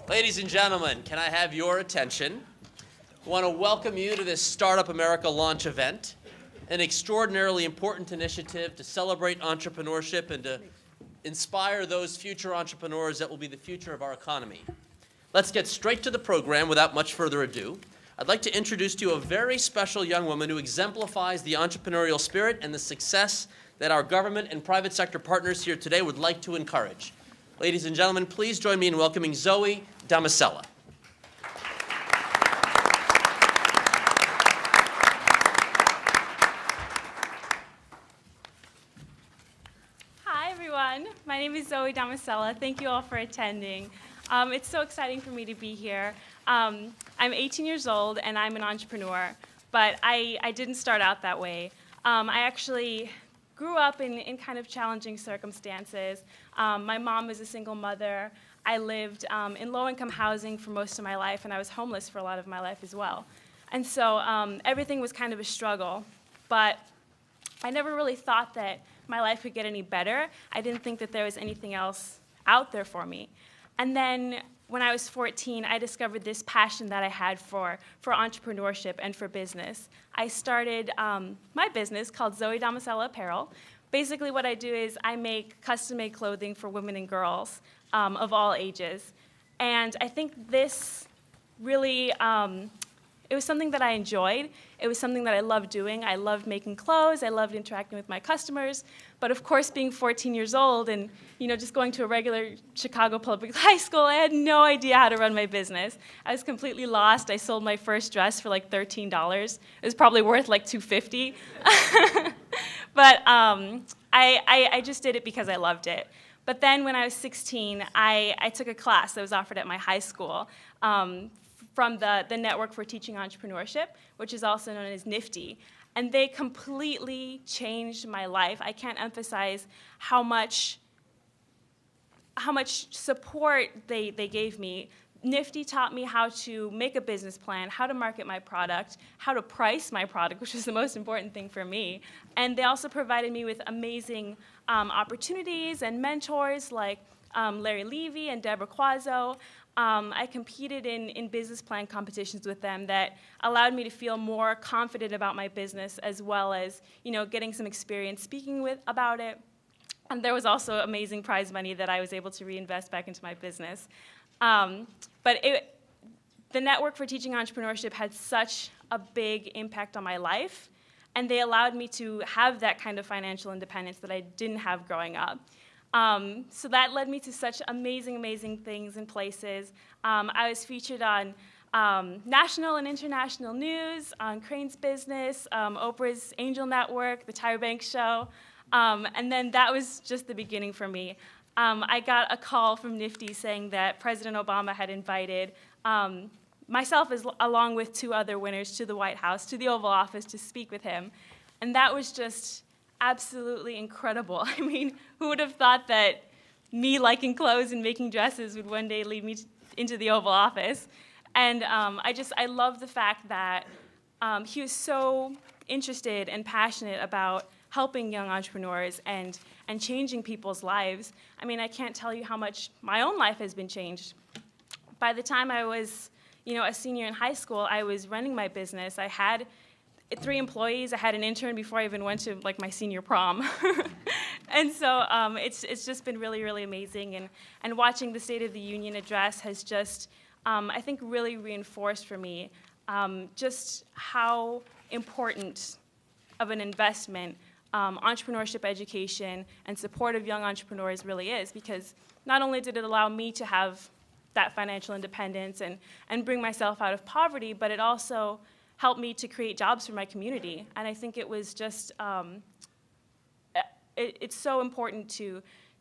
Ladies and gentlemen, can I have your attention? I want to welcome you to this Startup America launch event, an extraordinarily important initiative to celebrate entrepreneurship and to inspire those future entrepreneurs that will be the future of our economy. Let's get straight to the program without much further ado. I'd like to introduce to you a very special young woman who exemplifies the entrepreneurial spirit and the success that our government and private sector partners here today would like to encourage. Ladies and gentlemen, please join me in welcoming Zoe Damicella. Hi, everyone. My name is Zoe Damicella. Thank you all for attending. It's so exciting for me to be here. I'm 18 years old, and I'm an entrepreneur, but I didn't start out that way. I actually grew up in kind of challenging circumstances. My mom was a single mother. I lived in low-income housing for most of my life, and I was homeless for a lot of my life as well. And so everything was kind of a struggle, but I never really thought that my life could get any better. I didn't think that there was anything else out there for me. And then when I was 14, I discovered this passion that I had for entrepreneurship and for business. I started my business called Zoe Damicella Apparel. Basically what I do is I make custom-made clothing for women and girls of all ages. And I think this really, it was something that I enjoyed. It was something that I loved doing. I loved making clothes. I loved interacting with my customers. But of course, being 14 years old and just going to a regular Chicago public high school, I had no idea how to run my business. I was completely lost. I sold my first dress for like $13. It was probably worth like $250. But I just did it because I loved it. But then when I was 16, I took a class that was offered at my high school from the Network for Teaching Entrepreneurship, which is also known as NIFTY. And they completely changed my life. I can't emphasize how much support they gave me. NIFTY taught me how to make a business plan, how to market my product, how to price my product, which was the most important thing for me. And they also provided me with amazing opportunities and mentors like Larry Levy and Deborah Quazzo. I competed in business plan competitions with them that allowed me to feel more confident about my business, as well as getting some experience speaking about it. And there was also amazing prize money that I was able to reinvest back into my business. But the Network for Teaching Entrepreneurship had such a big impact on my life, and they allowed me to have that kind of financial independence that I didn't have growing up. So that led me to such amazing, amazing things and places. I was featured on national and international news, on Crane's Business, Oprah's Angel Network, the Tyra Banks Show, and then that was just the beginning for me. I got a call from NIFTY saying that President Obama had invited myself along with 2 other winners to the White House, to the Oval Office, to speak with him. And that was just absolutely incredible. I mean, who would have thought that me liking clothes and making dresses would one day lead me into the Oval Office? And I love the fact that he was so interested and passionate about helping young entrepreneurs and changing people's lives. I mean, I can't tell you how much my own life has been changed. By the time I was, a senior in high school, I was running my business. I had 3 employees. I had an intern before I even went to my senior prom. And so it's just been really, really amazing. And watching the State of the Union address has just, I think, really reinforced for me just how important of an investment entrepreneurship education and support of young entrepreneurs really is, because not only did it allow me to have that financial independence and bring myself out of poverty, but it also helped me to create jobs for my community. And I think it was just, it's so important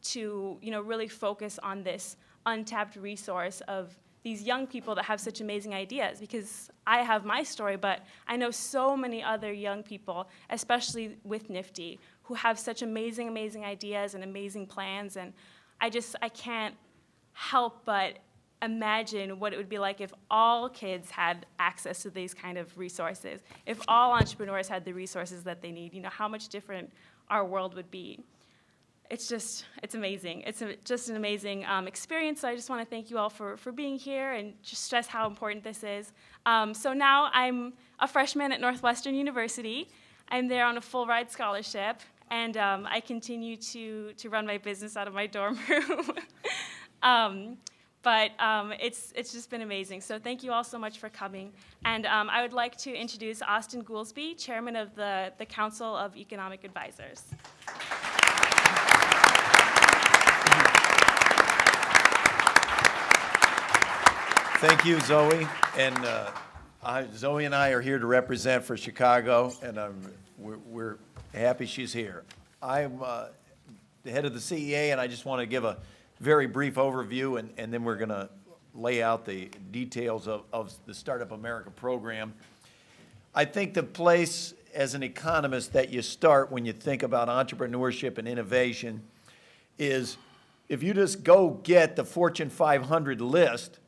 to really focus on this untapped resource of these young people that have such amazing ideas, because I have my story, but I know so many other young people, especially with NIFTY, who have such amazing, amazing ideas and amazing plans, and I can't help but imagine what it would be like if all kids had access to these kind of resources, if all entrepreneurs had the resources that they need, how much different our world would be. it's amazing. It's just an amazing experience. So I just want to thank you all for being here and just stress how important this is. So now I'm a freshman at Northwestern University. I'm there on a full ride scholarship, and I continue to run my business out of my dorm room. But it's just been amazing. So thank you all so much for coming. And I would like to introduce Austan Goolsbee, chairman of the Council of Economic Advisors. Thank you, Zoe. And Zoe and I are here to represent for Chicago, and we're happy she's here. I'm the head of the CEA, and I just want to give a very brief overview, and then we're going to lay out the details of the Startup America program. I think the place as an economist that you start when you think about entrepreneurship and innovation is if you just go get the Fortune 500 list,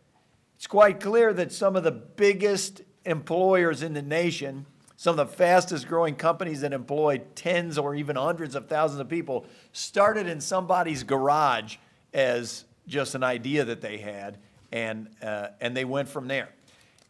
it's quite clear that some of the biggest employers in the nation, some of the fastest growing companies that employ tens or even hundreds of thousands of people, started in somebody's garage as just an idea that they had, and they went from there.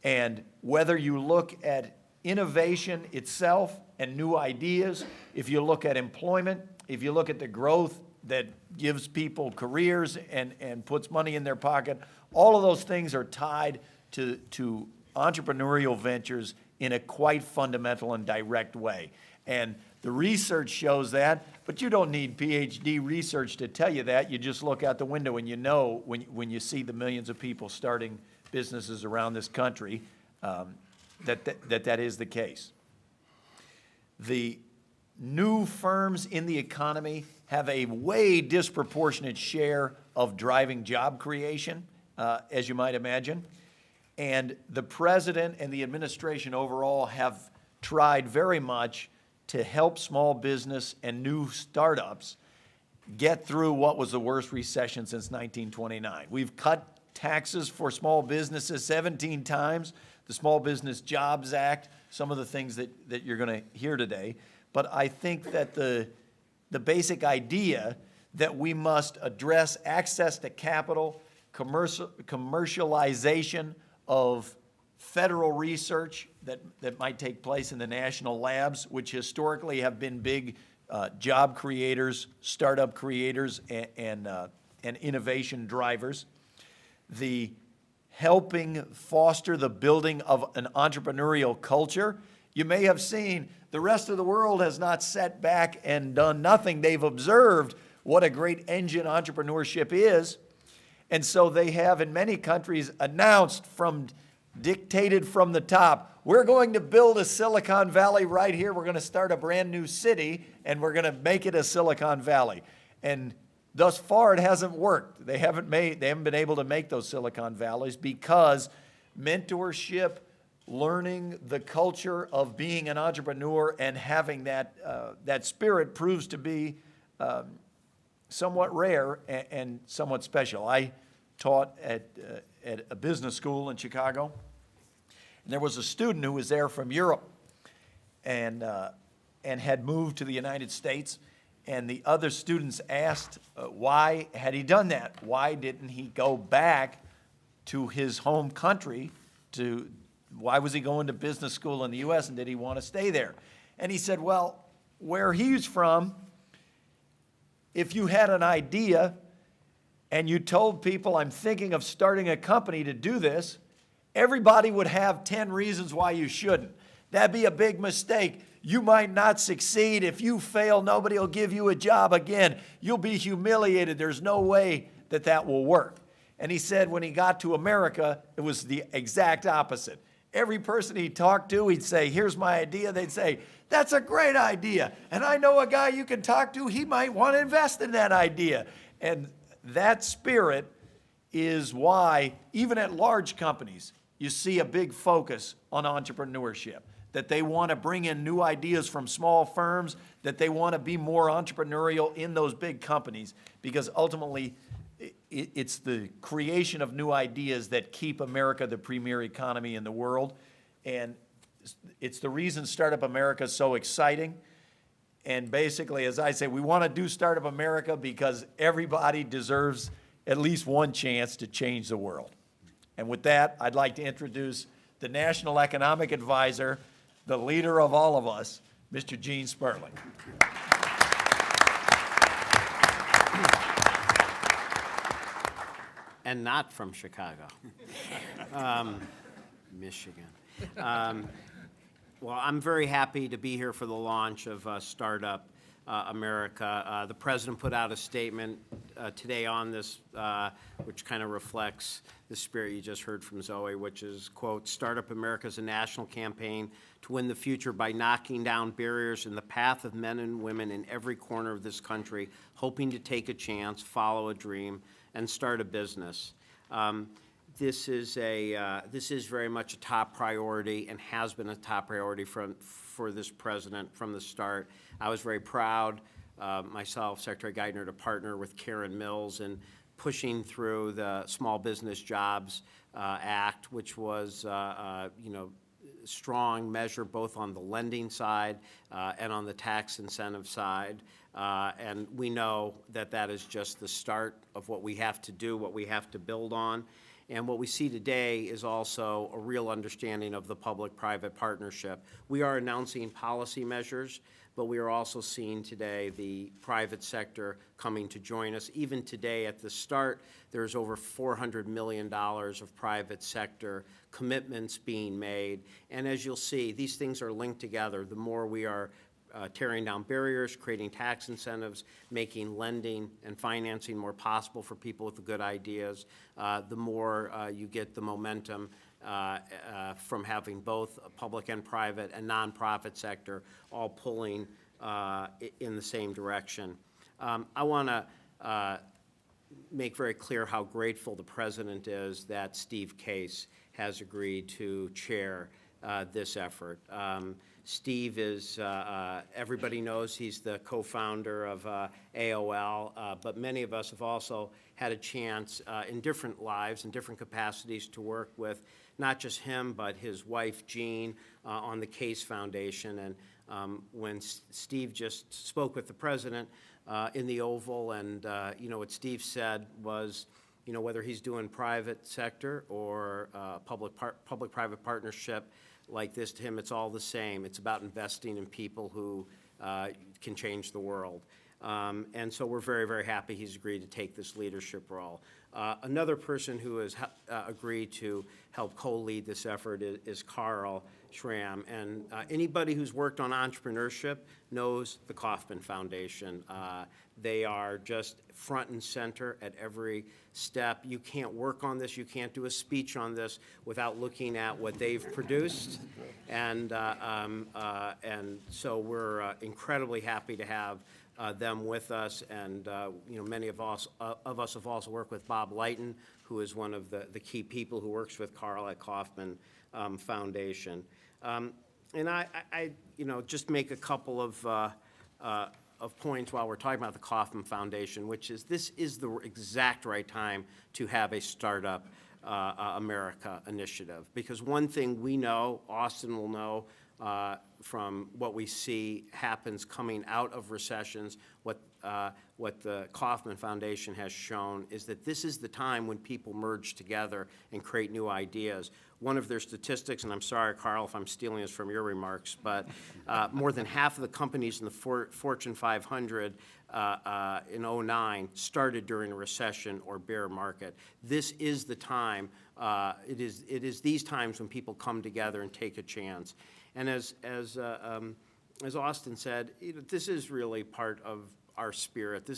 And whether you look at innovation itself and new ideas, if you look at employment, if you look at the growth that gives people careers and puts money in their pocket, all of those things are tied to entrepreneurial ventures in a quite fundamental and direct way. And the research shows that, but you don't need PhD research to tell you that. You just look out the window and you know when you see the millions of people starting businesses around this country that is the case. The new firms in the economy have a way disproportionate share of driving job creation, as you might imagine. And the president and the administration overall have tried very much to help small business and new startups get through what was the worst recession since 1929. We've cut taxes for small businesses 17 times, the Small Business Jobs Act, some of the things that you're going to hear today. But I think that the basic idea that we must address access to capital, commercialization of federal research that might take place in the national labs, which historically have been big job creators, startup creators, and innovation drivers. The helping foster the building of an entrepreneurial culture. You may have seen the rest of the world has not sat back and done nothing. They've observed what a great engine entrepreneurship is. And so they have, in many countries, announced dictated from the top, we're going to build a Silicon Valley right here. We're going to start a brand new city, and we're going to make it a Silicon Valley. And thus far, it hasn't worked. They haven't been able to make those Silicon Valleys because mentorship, learning the culture of being an entrepreneur and having that spirit proves to be somewhat rare and somewhat special. I taught at a business school in Chicago, and there was a student who was there from Europe and had moved to the United States, and the other students asked why had he done that? Why didn't he go back to his home country? Why was he going to business school in the U.S. and did he want to stay there? And he said, well, where he's from, if you had an idea and you told people, I'm thinking of starting a company to do this, everybody would have 10 reasons why you shouldn't. That'd be a big mistake. You might not succeed. If you fail, nobody will give you a job again. You'll be humiliated. There's no way that will work. And he said when he got to America, it was the exact opposite. Every person he talked to, he'd say, here's my idea. They'd say, that's a great idea. And I know a guy you can talk to, he might want to invest in that idea. And that spirit is why, even at large companies, you see a big focus on entrepreneurship, that they want to bring in new ideas from small firms, that they want to be more entrepreneurial in those big companies, because ultimately it's the creation of new ideas that keep America the premier economy in the world. And it's the reason Startup America is so exciting. And basically, as I say, we want to do Startup America because everybody deserves at least one chance to change the world. And with that, I'd like to introduce the National Economic Advisor, the leader of all of us, Mr. Gene Sperling. And not from Chicago, Michigan. Well, I'm very happy to be here for the launch of Startup America. The president put out a statement today on this, which kind of reflects the spirit you just heard from Zoe, which is, quote, Startup America is a national campaign to win the future by knocking down barriers in the path of men and women in every corner of this country, hoping to take a chance, follow a dream, and start a business. This is very much a top priority and has been a top priority for this president from the start. I was very proud, myself, Secretary Geithner, to partner with Karen Mills in pushing through the Small Business Jobs Act, which was, strong measure both on the lending side and on the tax incentive side. And we know that that is just the start of what we have to do, what we have to build on. And what we see today is also a real understanding of the public-private partnership. We are announcing policy measures, but we are also seeing today the private sector coming to join us. Even today at the start, there's over $400 million of private sector commitments being made. And as you'll see, these things are linked together. The more we are tearing down barriers, creating tax incentives, making lending and financing more possible for people with the good ideas, the more you get the momentum from having both public and private and nonprofit sector all pulling in the same direction. I want to make very clear how grateful the president is that Steve Case has agreed to chair this effort. Steve is, everybody knows he's the co-founder of AOL, but many of us have also had a chance in different lives, in different capacities to work with not just him, but his wife, Jean, on the Case Foundation. And when Steve just spoke with the president in the Oval, and what Steve said was, whether he's doing private sector or public-private partnership, like this, to him, it's all the same. It's about investing in people who can change the world. And so we're very, very happy he's agreed to take this leadership role. Another person who has agreed to help co-lead this effort is Carl Schramm. And anybody who's worked on entrepreneurship knows the Kaufman Foundation. They are just front and center at every step. You can't work on this, you can't do a speech on this without looking at what they've produced. And so we're incredibly happy to have them with us. And many of us have also worked with Bob Lighton, who is one of the key people who works with Carl at Kaufman Foundation. And I just make a couple of points while we're talking about the Kaufman Foundation, which is this is the exact right time to have a Startup America initiative. Because one thing we know, Austan will know from what we see happens coming out of recessions, what the Kaufman Foundation has shown is that this is the time when people merge together and create new ideas. One of their statistics, and I'm sorry, Carl, if I'm stealing this from your remarks, but more than half of the companies in the Fortune 500 in 2009 started during a recession or bear market. This is the time, it is these times when people come together and take a chance. And as Austan said, this is really part of our spirit.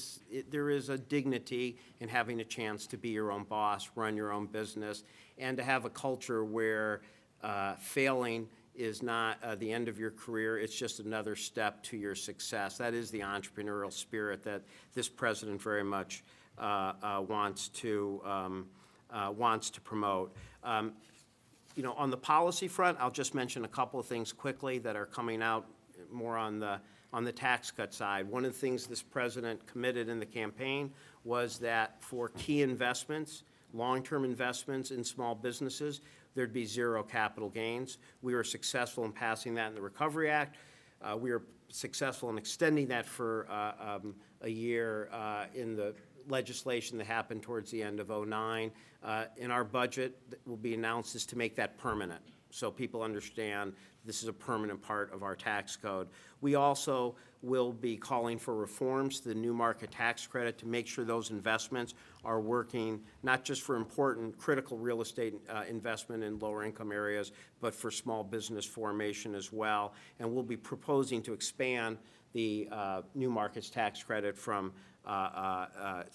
There is a dignity in having a chance to be your own boss, run your own business, and to have a culture where failing is not the end of your career. It's just another step to your success. That is the entrepreneurial spirit that this president very much wants to promote. On the policy front, I'll just mention a couple of things quickly that are coming out more on the tax cut side. One of the things this president committed in the campaign was that for key investments, long-term investments in small businesses, there'd be zero capital gains. We were successful in passing that in the Recovery Act. We are successful in extending that for a year in the legislation that happened towards the end of '09. In our budget that will be announced is to make that permanent, so people understand this is a permanent part of our tax code. We also will be calling for reforms to the new market tax credit to make sure those investments are working not just for important critical real estate investment in lower income areas, but for small business formation as well. And we'll be proposing to expand the new markets tax credit from allowing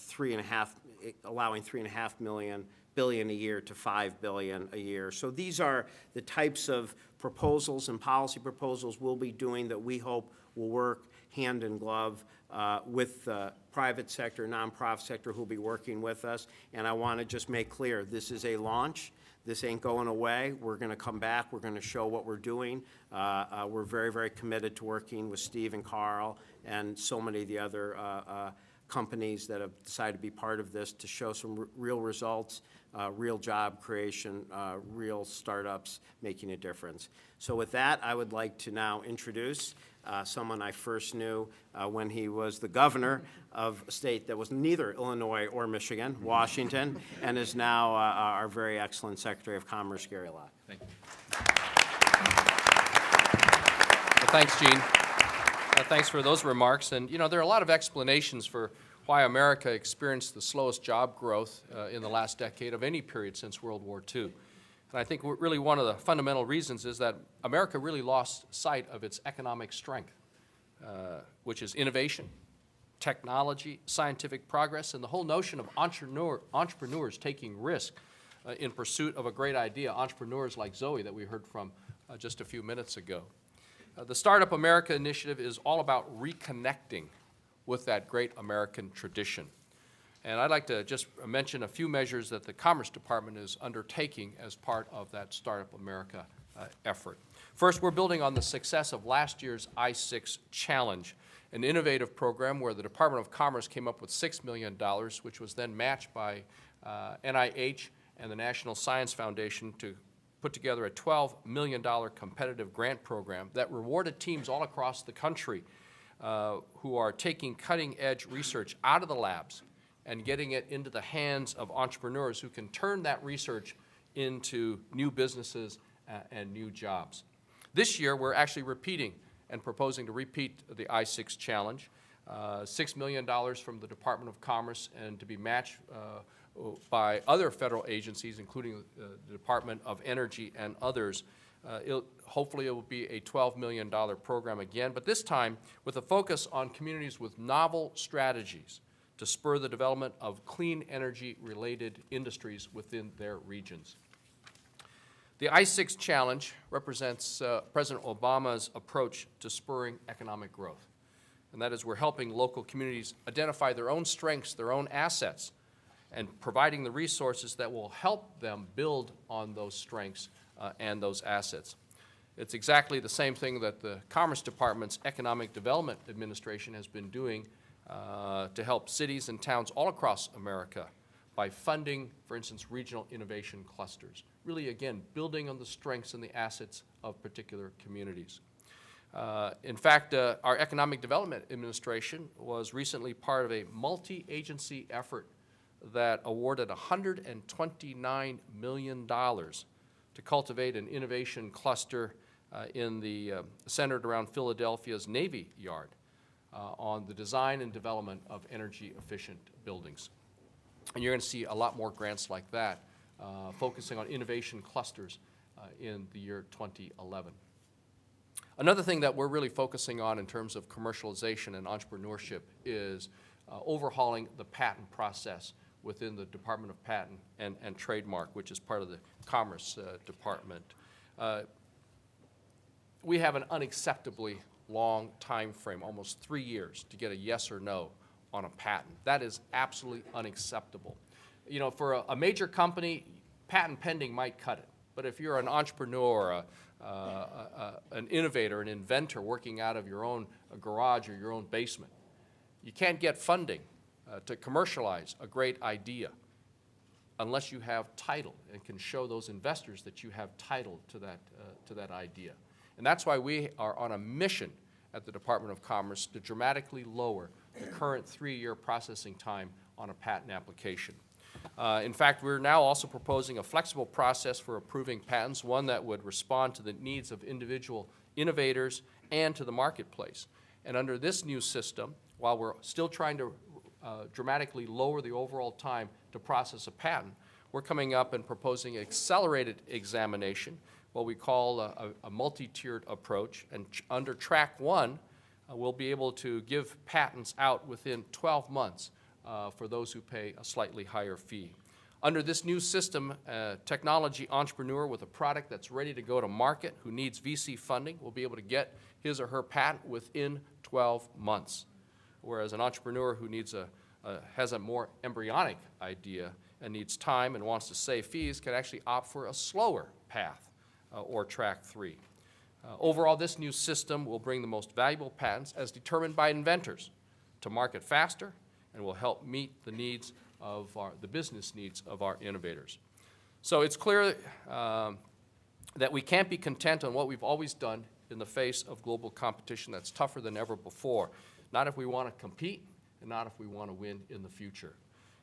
$3.5 billion a year to $5 billion a year. So these are the types of proposals and policy proposals we'll be doing that we hope will work hand in glove with the private sector, nonprofit sector who'll be working with us. And I want to just make clear, this is a launch. This ain't going away. We're going to come back. We're going to show what we're doing. We're very, very committed to working with Steve and Carl and so many of the other companies that have decided to be part of this to show some real results, real job creation, real startups making a difference. So with that, I would like to now introduce someone I first knew when he was the governor of a state that was neither Illinois or Michigan, Washington, and is now our very excellent Secretary of Commerce, Gary Locke. Thank you. Well, thanks, Gene. Thanks for those remarks. And, you know, there are a lot of explanations for why America experienced the slowest job growth in the last decade of any period since World War II. And I think really one of the fundamental reasons is that America really lost sight of its economic strength, which is innovation, technology, scientific progress, and the whole notion of entrepreneurs taking risk in pursuit of a great idea, entrepreneurs like Zoe that we heard from just a few minutes ago. The Startup America initiative is all about reconnecting with that great American tradition. And I'd like to just mention a few measures that the Commerce Department is undertaking as part of that Startup America effort. First, we're building on the success of last year's I-6 Challenge, an innovative program where the Department of Commerce came up with $6 million, which was then matched by NIH and the National Science Foundation to put together a $12 million competitive grant program that rewarded teams all across the country who are taking cutting-edge research out of the labs and getting it into the hands of entrepreneurs who can turn that research into new businesses and new jobs. This year, we're actually repeating and proposing to repeat the I-6 Challenge, $6 million from the Department of Commerce and to be matched by other federal agencies, including the Department of Energy and others. Hopefully it will be a $12 million program again, but this time with a focus on communities with novel strategies to spur the development of clean energy-related industries within their regions. The I-6 Challenge represents President Obama's approach to spurring economic growth, and that is we're helping local communities identify their own strengths, their own assets, and providing the resources that will help them build on those strengths and those assets. It's exactly the same thing that the Commerce Department's Economic Development Administration has been doing to help cities and towns all across America by funding, for instance, regional innovation clusters. Really, again, building on the strengths and the assets of particular communities. In fact, our Economic Development Administration was recently part of a multi-agency effort that awarded $129 million to cultivate an innovation cluster centered around Philadelphia's Navy Yard on the design and development of energy-efficient buildings. And you're going to see a lot more grants like that focusing on innovation clusters in the year 2011. Another thing that we're really focusing on in terms of commercialization and entrepreneurship is overhauling the patent process within the Department of Patent and Trademark, which is part of the Commerce Department. We have an unacceptably long time frame, almost 3 years, to get a yes or no on a patent. That is absolutely unacceptable. You know, for a major company, patent pending might cut it. But if you're an entrepreneur, an innovator, an inventor working out of your own garage or your own basement, you can't get funding to commercialize a great idea unless you have title and can show those investors that you have title to that idea. And that's why we are on a mission at the Department of Commerce to dramatically lower the current 3-year processing time on a patent application. In fact, we're now also proposing a flexible process for approving patents, one that would respond to the needs of individual innovators and to the marketplace. And under this new system, while we're still trying to dramatically lower the overall time to process a patent, we're coming up and proposing accelerated examination, what we call a multi-tiered approach. And under track 1, we'll be able to give patents out within 12 months for those who pay a slightly higher fee. Under this new system, a technology entrepreneur with a product that's ready to go to market who needs VC funding will be able to get his or her patent within 12 months, whereas an entrepreneur who has a more embryonic idea and needs time and wants to save fees can actually opt for a slower path or track 3. Overall, this new system will bring the most valuable patents as determined by inventors to market faster and will help meet the needs of the business needs of our innovators. So it's clear that we can't be content on what we've always done in the face of global competition that's tougher than ever before, not if we want to compete and not if we want to win in the future.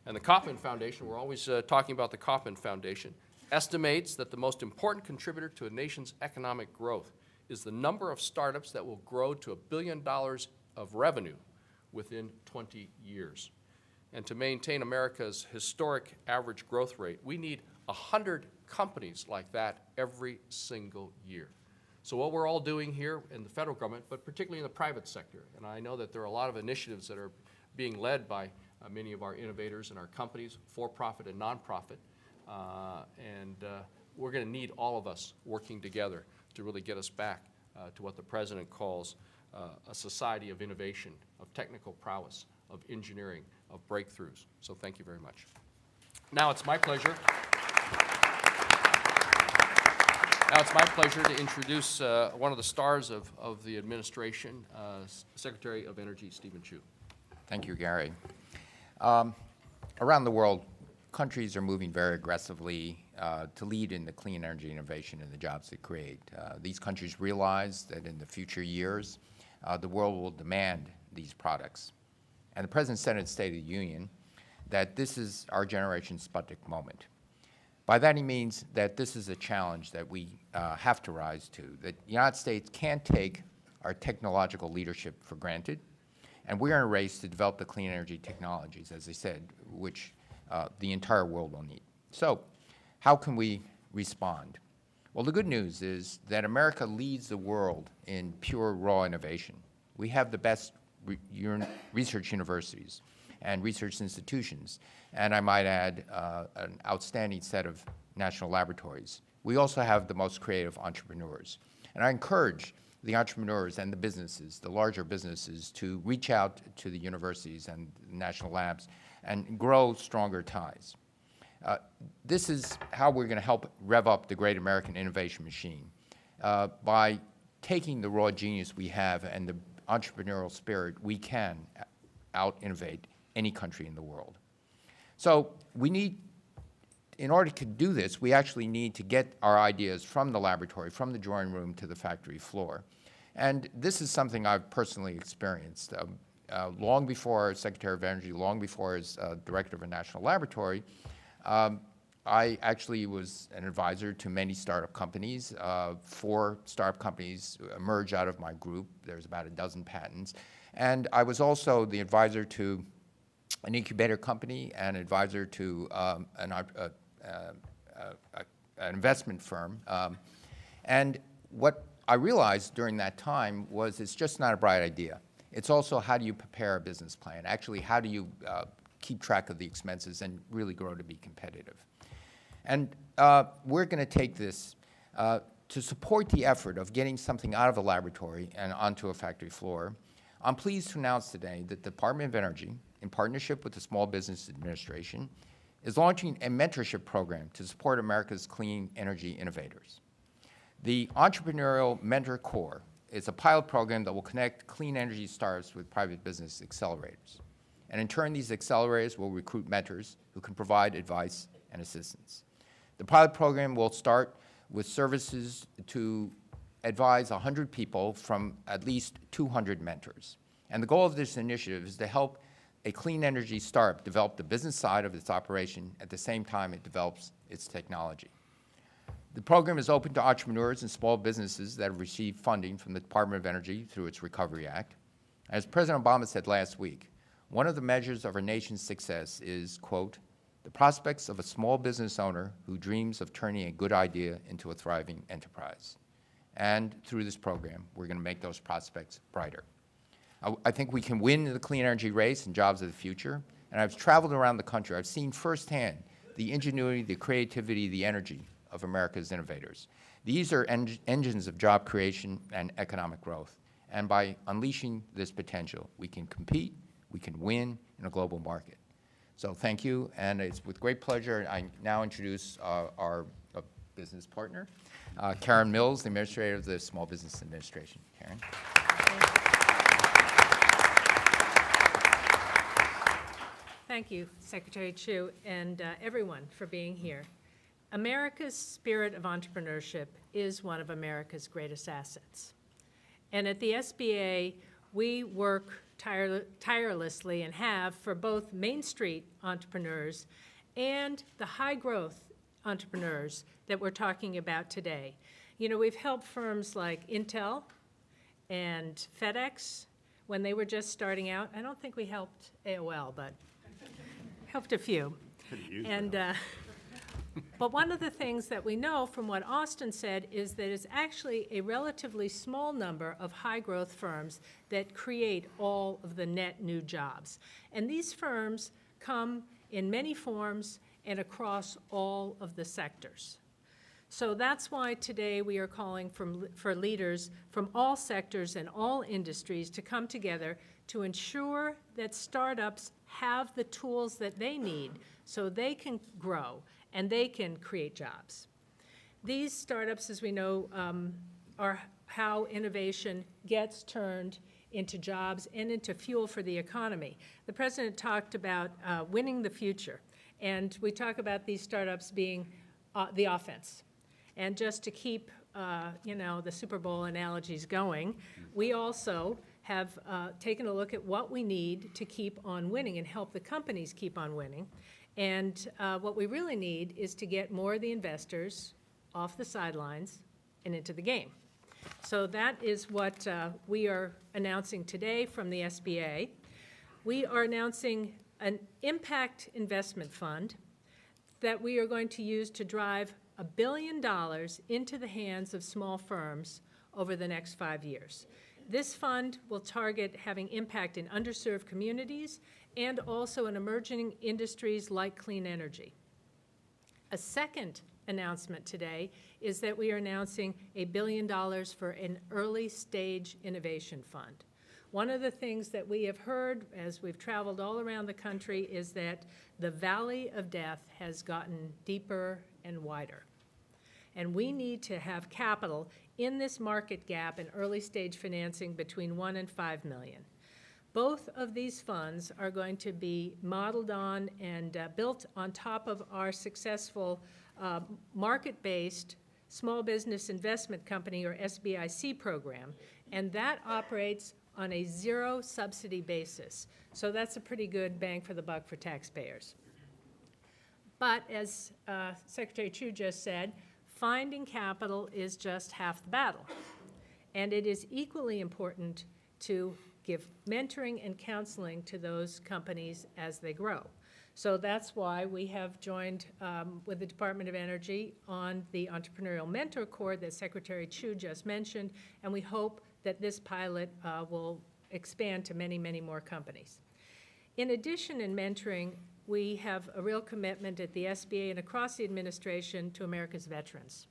And the Kaufman Foundation, we're always talking about the Kaufman Foundation, estimates that the most important contributor to a nation's economic growth is the number of startups that will grow to $1 billion of revenue within 20 years. And to maintain America's historic average growth rate, we need 100 companies like that every single year. So what we're all doing here in the federal government, but particularly in the private sector, and I know that there are a lot of initiatives that are being led by many of our innovators and our companies, for-profit and non-profit, we're going to need all of us working together to really get us back to what the President calls a society of innovation, of technical prowess, of engineering, of breakthroughs. So thank you very much. Now it's my pleasure. To introduce one of the stars of the administration, Secretary of Energy Stephen Chu. Thank you, Gary. Around the world, countries are moving very aggressively to lead in the clean energy innovation and the jobs they create. These countries realize that in the future years, the world will demand these products. And the President said in the State of the Union that this is our generation's Sputnik moment. By that he means that this is a challenge that we have to rise to, that the United States can't take our technological leadership for granted, and we're in a race to develop the clean energy technologies, as I said, which the entire world will need. So how can we respond? Well, the good news is that America leads the world in pure raw innovation. We have the best research universities and research institutions, and I might add an outstanding set of national laboratories. We also have the most creative entrepreneurs. And I encourage the entrepreneurs and the businesses, the larger businesses, to reach out to the universities and national labs and grow stronger ties. This is how we're going to help rev up the great American innovation machine, by taking the raw genius we have and the entrepreneurial spirit. We can out-innovate any country in the world. So we need, in order to do this, we actually need to get our ideas from the laboratory, from the drawing room to the factory floor. And this is something I've personally experienced. Long before Secretary of Energy, long before as Director of a national laboratory, I actually was an advisor to many startup companies. 4 startup companies emerged out of my group. There's about a dozen patents. And I was also the advisor to an incubator company and advisor to an investment firm. And what I realized during that time was it's just not a bright idea. It's also how do you prepare a business plan? Actually, how do you keep track of the expenses and really grow to be competitive? And we're going to take this to support the effort of getting something out of a laboratory and onto a factory floor. I'm pleased to announce today that the Department of Energy, in partnership with the Small Business Administration, is launching a mentorship program to support America's clean energy innovators. The Entrepreneurial Mentor Corps is a pilot program that will connect clean energy startups with private business accelerators. And in turn, these accelerators will recruit mentors who can provide advice and assistance. The pilot program will start with services to advise 100 people from at least 200 mentors. And the goal of this initiative is to help a clean energy startup develop the business side of its operation at the same time it develops its technology. The program is open to entrepreneurs and small businesses that have received funding from the Department of Energy through its Recovery Act. As President Obama said last week, one of the measures of our nation's success is, quote, the prospects of a small business owner who dreams of turning a good idea into a thriving enterprise. And through this program, we're going to make those prospects brighter. I think we can win the clean energy race and jobs of the future. And I've traveled around the country. I've seen firsthand the ingenuity, the creativity, the energy of America's innovators. These are engines of job creation and economic growth. And by unleashing this potential, we can compete, we can win in a global market. So thank you, and it's with great pleasure I now introduce our business partner, Karen Mills, the Administrator of the Small Business Administration. Karen. Thank you, Secretary Chu, and everyone for being here. America's spirit of entrepreneurship is one of America's greatest assets. And at the SBA, we work tirelessly and have for both Main Street entrepreneurs and the high-growth entrepreneurs that we're talking about today. You know, we've helped firms like Intel and FedEx when they were just starting out. I don't think we helped AOL, but helped a few. And but one of the things that we know from what Austan said is that it's actually a relatively small number of high-growth firms that create all of the net new jobs. And these firms come in many forms and across all of the sectors. So that's why today we are calling for leaders from all sectors and all industries to come together to ensure that startups have the tools that they need so they can grow and they can create jobs. These startups, as we know, are how innovation gets turned into jobs and into fuel for the economy. The President talked about winning the future, and we talk about these startups being the offense. And just to keep, you know, the Super Bowl analogies going, we also have taken a look at what we need to keep on winning and help the companies keep on winning. And what we really need is to get more of the investors off the sidelines and into the game. So that is what we are announcing today from the SBA. We are announcing an impact investment fund that we are going to use to drive $1 billion into the hands of small firms over the next 5 years. This fund will target having impact in underserved communities and also in emerging industries like clean energy. A second announcement today is that we are announcing $1 billion for an early stage innovation fund. One of the things that we have heard as we've traveled all around the country is that the valley of death has gotten deeper and wider. And we need to have capital in this market gap in early stage financing between 1 and 5 million. Both of these funds are going to be modeled on and built on top of our successful market-based Small Business Investment Company, or SBIC program, and that operates on a zero subsidy basis. So that's a pretty good bang for the buck for taxpayers. But as Secretary Chu just said, finding capital is just half the battle. And it is equally important to give mentoring and counseling to those companies as they grow. So that's why we have joined with the Department of Energy on the Entrepreneurial Mentor Corps that Secretary Chu just mentioned, and we hope that this pilot will expand to many, many more companies. In addition, in mentoring, we have a real commitment at the SBA and across the administration to America's veterans.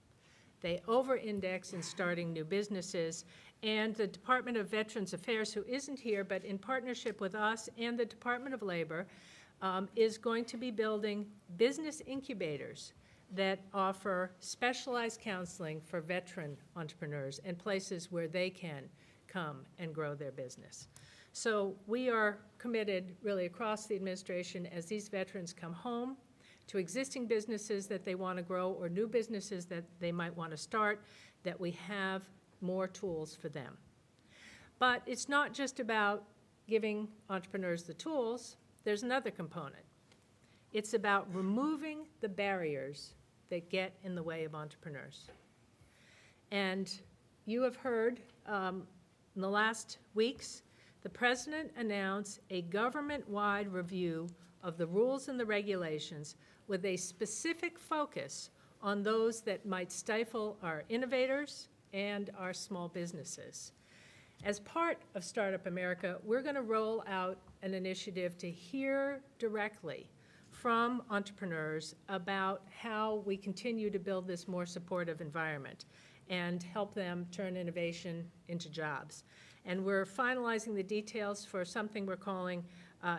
They over-index in starting new businesses, and the Department of Veterans Affairs, who isn't here, but in partnership with us and the Department of Labor, is going to be building business incubators that offer specialized counseling for veteran entrepreneurs and places where they can come and grow their business. So we are committed really across the administration as these veterans come home to existing businesses that they want to grow or new businesses that they might want to start, that we have more tools for them. But it's not just about giving entrepreneurs the tools. There's another component. It's about removing the barriers that get in the way of entrepreneurs. And you have heard in the last weeks, the President announced a government-wide review of the rules and the regulations with a specific focus on those that might stifle our innovators and our small businesses. As part of Startup America, we're going to roll out an initiative to hear directly from entrepreneurs about how we continue to build this more supportive environment and help them turn innovation into jobs. And we're finalizing the details for something we're calling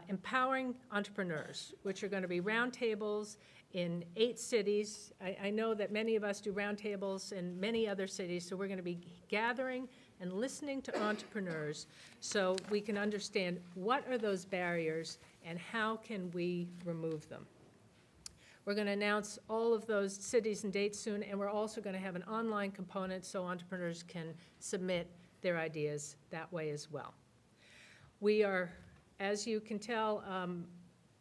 Empowering Entrepreneurs, which are going to be roundtables in 8 cities. I know that many of us do roundtables in many other cities, so we're going to be gathering and listening to entrepreneurs so we can understand what are those barriers and how can we remove them. We're going to announce all of those cities and dates soon, and we're also going to have an online component so entrepreneurs can submit their ideas that way as well. We are, as you can tell,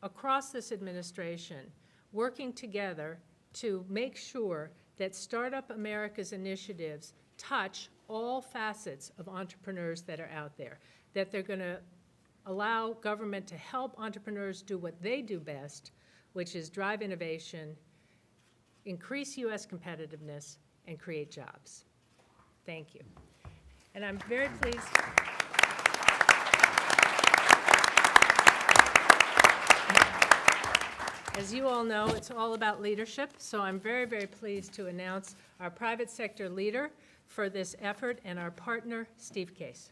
across this administration, working together to make sure that Startup America's initiatives touch all facets of entrepreneurs that are out there, that they're going to allow government to help entrepreneurs do what they do best, which is drive innovation, increase U.S. competitiveness, and create jobs. Thank you. And I'm very pleased. As you all know, it's all about leadership, so I'm very, very pleased to announce our private sector leader for this effort and our partner, Steve Case.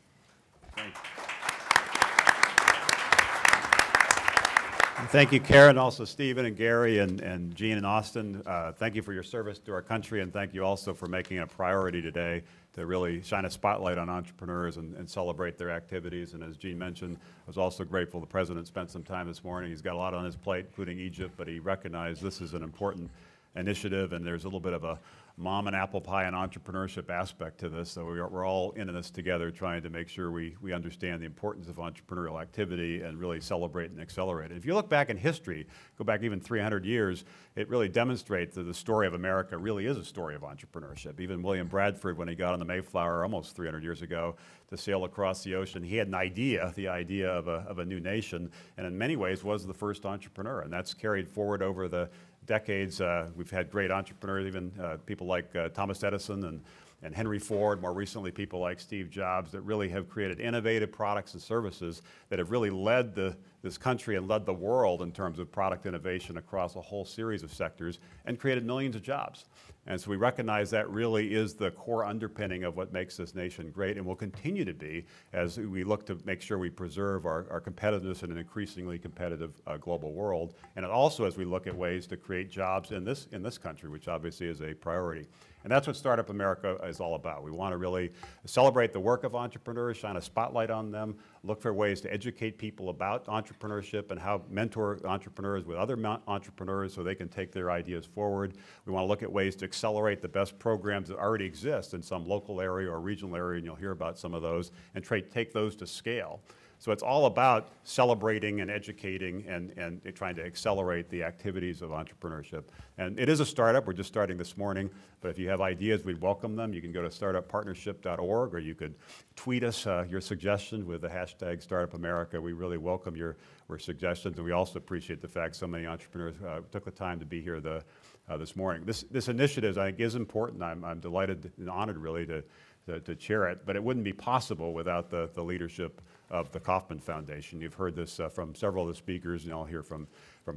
Thank you, Karen, also Stephen and Gary and Jean and Austin. Thank you for your service to our country, and thank you also for making it a priority today to really shine a spotlight on entrepreneurs and celebrate their activities. And as Jean mentioned, I was also grateful the President spent some time this morning. He's got a lot on his plate, including Egypt, but he recognized this is an important initiative, and there's a little bit of a mom and apple pie and entrepreneurship aspect to this. So we're all in this together trying to make sure we understand the importance of entrepreneurial activity and really celebrate and accelerate it. If you look back in history, go back even 300 years, it really demonstrates that the story of America really is a story of entrepreneurship. Even William Bradford, when he got on the Mayflower almost 300 years ago to sail across the ocean, he had an idea, the idea of a new nation, and in many ways was the first entrepreneur. And that's carried forward over the decades. We've had great entrepreneurs, even people like Thomas Edison and Henry Ford, more recently people like Steve Jobs, that really have created innovative products and services that have really led this country and led the world in terms of product innovation across a whole series of sectors and created millions of jobs. And so we recognize that really is the core underpinning of what makes this nation great and will continue to be as we look to make sure we preserve our competitiveness in an increasingly competitive global world. And also as we look at ways to create jobs in this country, which obviously is a priority. And that's what Startup America is all about. We want to really celebrate the work of entrepreneurs, shine a spotlight on them, look for ways to educate people about entrepreneurship and how mentor entrepreneurs with other entrepreneurs so they can take their ideas forward. We want to look at ways to accelerate the best programs that already exist in some local area or regional area, and you'll hear about some of those, and take those to scale. So it's all about celebrating and educating and trying to accelerate the activities of entrepreneurship. And it is a startup. We're just starting this morning. But if you have ideas, we'd welcome them. You can go to startuppartnership.org, or you could tweet us your suggestion with the hashtag StartupAmerica. We really welcome your suggestions. And we also appreciate the fact so many entrepreneurs took the time to be here this morning. This initiative, I think, is important. I'm delighted and honored, really, to chair it. But it wouldn't be possible without the leadership of the Kaufman Foundation. You've heard this from several of the speakers, and I'll hear from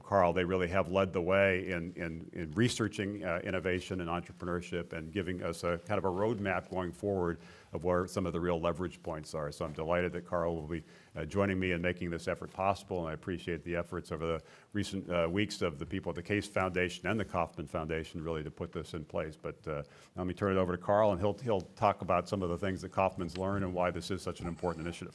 Carl. They really have led the way in researching innovation and entrepreneurship and giving us a kind of a roadmap going forward of where some of the real leverage points are. So I'm delighted that Carl will be joining me in making this effort possible, and I appreciate the efforts over the recent weeks of the people at the Case Foundation and the Kaufman Foundation really to put this in place. But let me turn it over to Carl, and he'll talk about some of the things that Kaufman's learned and why this is such an important initiative.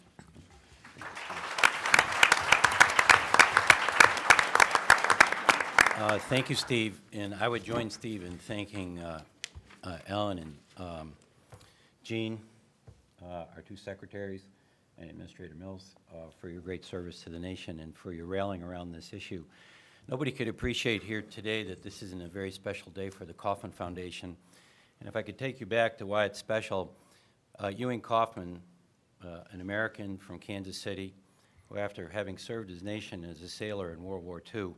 Thank you, Steve. And I would join Steve in thanking Ellen and Gene, our two secretaries, and Administrator Mills for your great service to the nation and for your rallying around this issue. Nobody could appreciate here today that this isn't a very special day for the Kaufman Foundation. And if I could take you back to why it's special, Ewing Kaufman, an American from Kansas City, who after having served his nation as a sailor in World War II,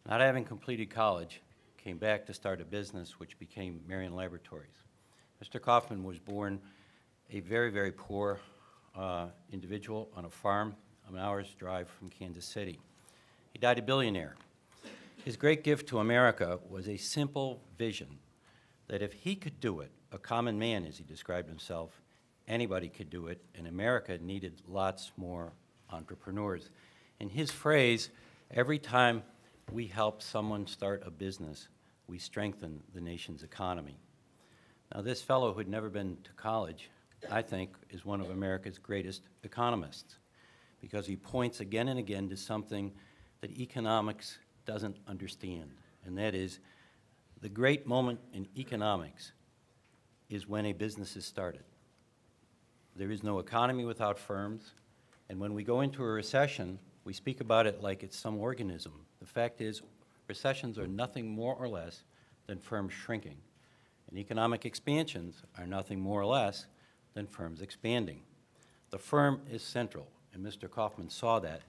not having completed college, came back to start a business which became Marion Laboratories. Mr. Kaufman was born a very, very poor individual on a farm an hour's drive from Kansas City. He died a billionaire. His great gift to America was a simple vision that if he could do it, a common man as he described himself, anybody could do it, and America needed lots more entrepreneurs. In his phrase, every time we help someone start a business, we strengthen the nation's economy. Now, this fellow who had never been to college, I think, is one of America's greatest economists because he points again and again to something that economics doesn't understand, and that is the great moment in economics is when a business is started. There is no economy without firms, and when we go into a recession, we speak about it like it's some organism. The fact is, recessions are nothing more or less than firms shrinking, and economic expansions are nothing more or less than firms expanding. The firm is central, and Mr. Kaufman saw that,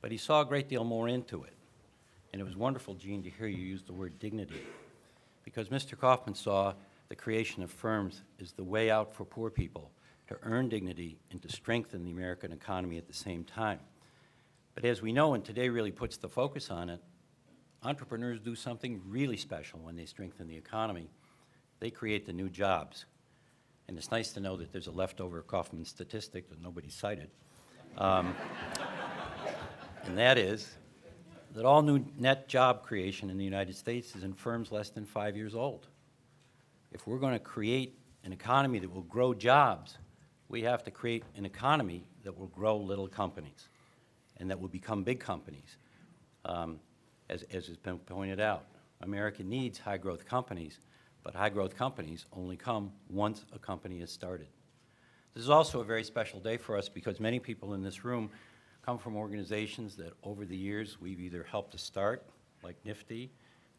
but he saw a great deal more into it. And it was wonderful, Gene, to hear you use the word dignity, because Mr. Kaufman saw the creation of firms as the way out for poor people to earn dignity and to strengthen the American economy at the same time. But as we know, and today really puts the focus on it, entrepreneurs do something really special when they strengthen the economy. They create the new jobs. And it's nice to know that there's a leftover Kaufman statistic that nobody cited. And that is that all new net job creation in the United States is in firms less than 5 years old. If we're going to create an economy that will grow jobs, we have to create an economy that will grow little companies and that will become big companies. As has been pointed out, America needs high-growth companies, but high-growth companies only come once a company is started. This is also a very special day for us because many people in this room come from organizations that over the years we've either helped to start, like NIFTY,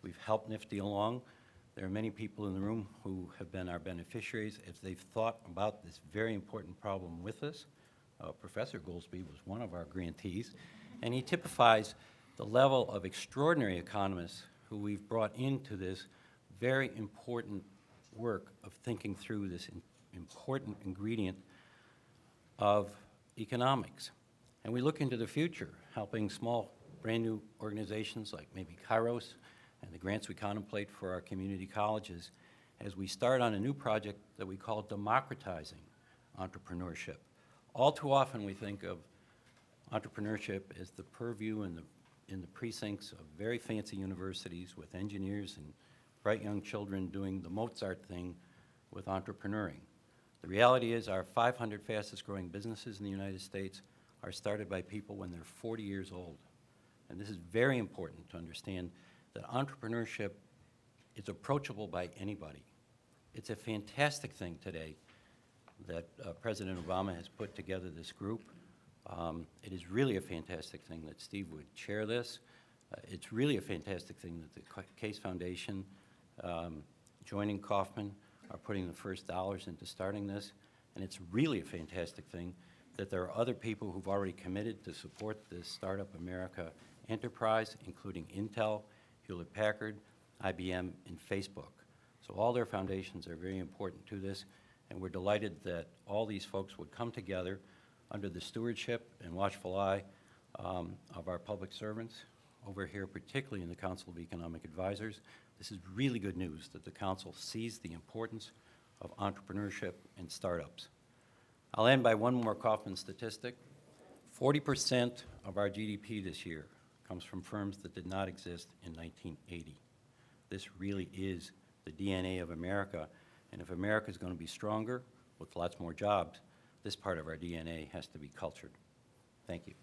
we've helped NIFTY along. There are many people in the room who have been our beneficiaries as they've thought about this very important problem with us. Professor Goolsbee was one of our grantees, and he typifies the level of extraordinary economists who we've brought into this very important work of thinking through this important ingredient of economics. And we look into the future, helping small, brand new organizations like maybe Kairos and the grants we contemplate for our community colleges as we start on a new project that we call democratizing entrepreneurship. All too often we think of entrepreneurship as the purview in the precincts of very fancy universities with engineers and bright young children doing the Mozart thing with entrepreneuring. The reality is our 500 fastest growing businesses in the United States are started by people when they're 40 years old. And this is very important to understand that entrepreneurship is approachable by anybody. It's a fantastic thing today that President Obama has put together this group. It is really a fantastic thing that Steve would chair this. It's really a fantastic thing that the Case Foundation, joining Kaufman, are putting the first dollars into starting this. And it's really a fantastic thing that there are other people who've already committed to support this Startup America enterprise, including Intel, Hewlett-Packard, IBM, and Facebook. So all their foundations are very important to this, and we're delighted that all these folks would come together under the stewardship and watchful eye of our public servants over here, particularly in the Council of Economic Advisors. This is really good news that the Council sees the importance of entrepreneurship and startups. I'll end by one more Kaufman statistic. 40% of our GDP this year comes from firms that did not exist in 1980. This really is the DNA of America, and if America is going to be stronger with lots more jobs, this part of our DNA has to be cultured. Thank you.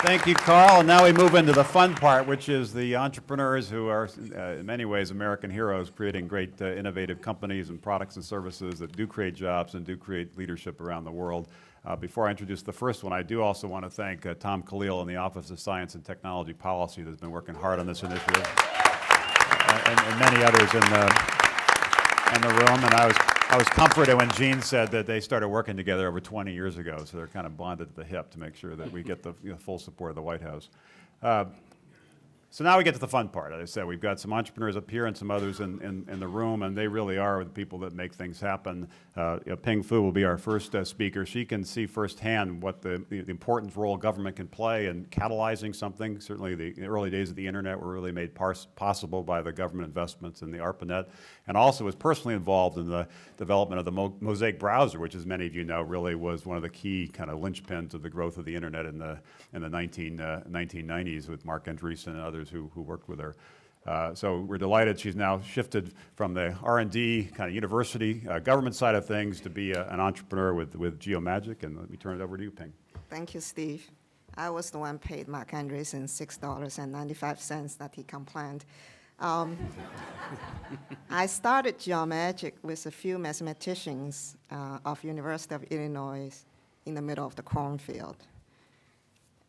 Thank you, Carl. And now we move into the fun part, which is the entrepreneurs who are, in many ways, American heroes, creating great innovative companies and products and services that do create jobs and do create leadership around the world. Before I introduce the first one, I do also want to thank Tom Khalil in the Office of Science and Technology Policy that's been working hard on this initiative, and many others in the room. And I was comforted when Jean said that they started working together over 20 years ago, so they're kind of bonded at the hip to make sure that we get the full support of the White House. So now we get to the fun part. As I said, we've got some entrepreneurs up here and some others in the room, and they really are the people that make things happen. Ping Fu will be our first speaker. She can see firsthand what the important role government can play in catalyzing something. Certainly the early days of the internet were really made possible by the government investments in the ARPANET, and also was personally involved in the development of the Mosaic browser, which, as many of you know, really was one of the key kind of linchpins of the growth of the internet in the 1990s with Mark Andreessen and others who worked with her. So we're delighted she's now shifted from the R&D kind of university government side of things to be an entrepreneur with GeoMagic. And let me turn it over to you, Ping. Thank you, Steve. I was the one paid Mark Andreessen $6.95 that he complained. I started GeoMagic with a few mathematicians of University of Illinois in the middle of the cornfield.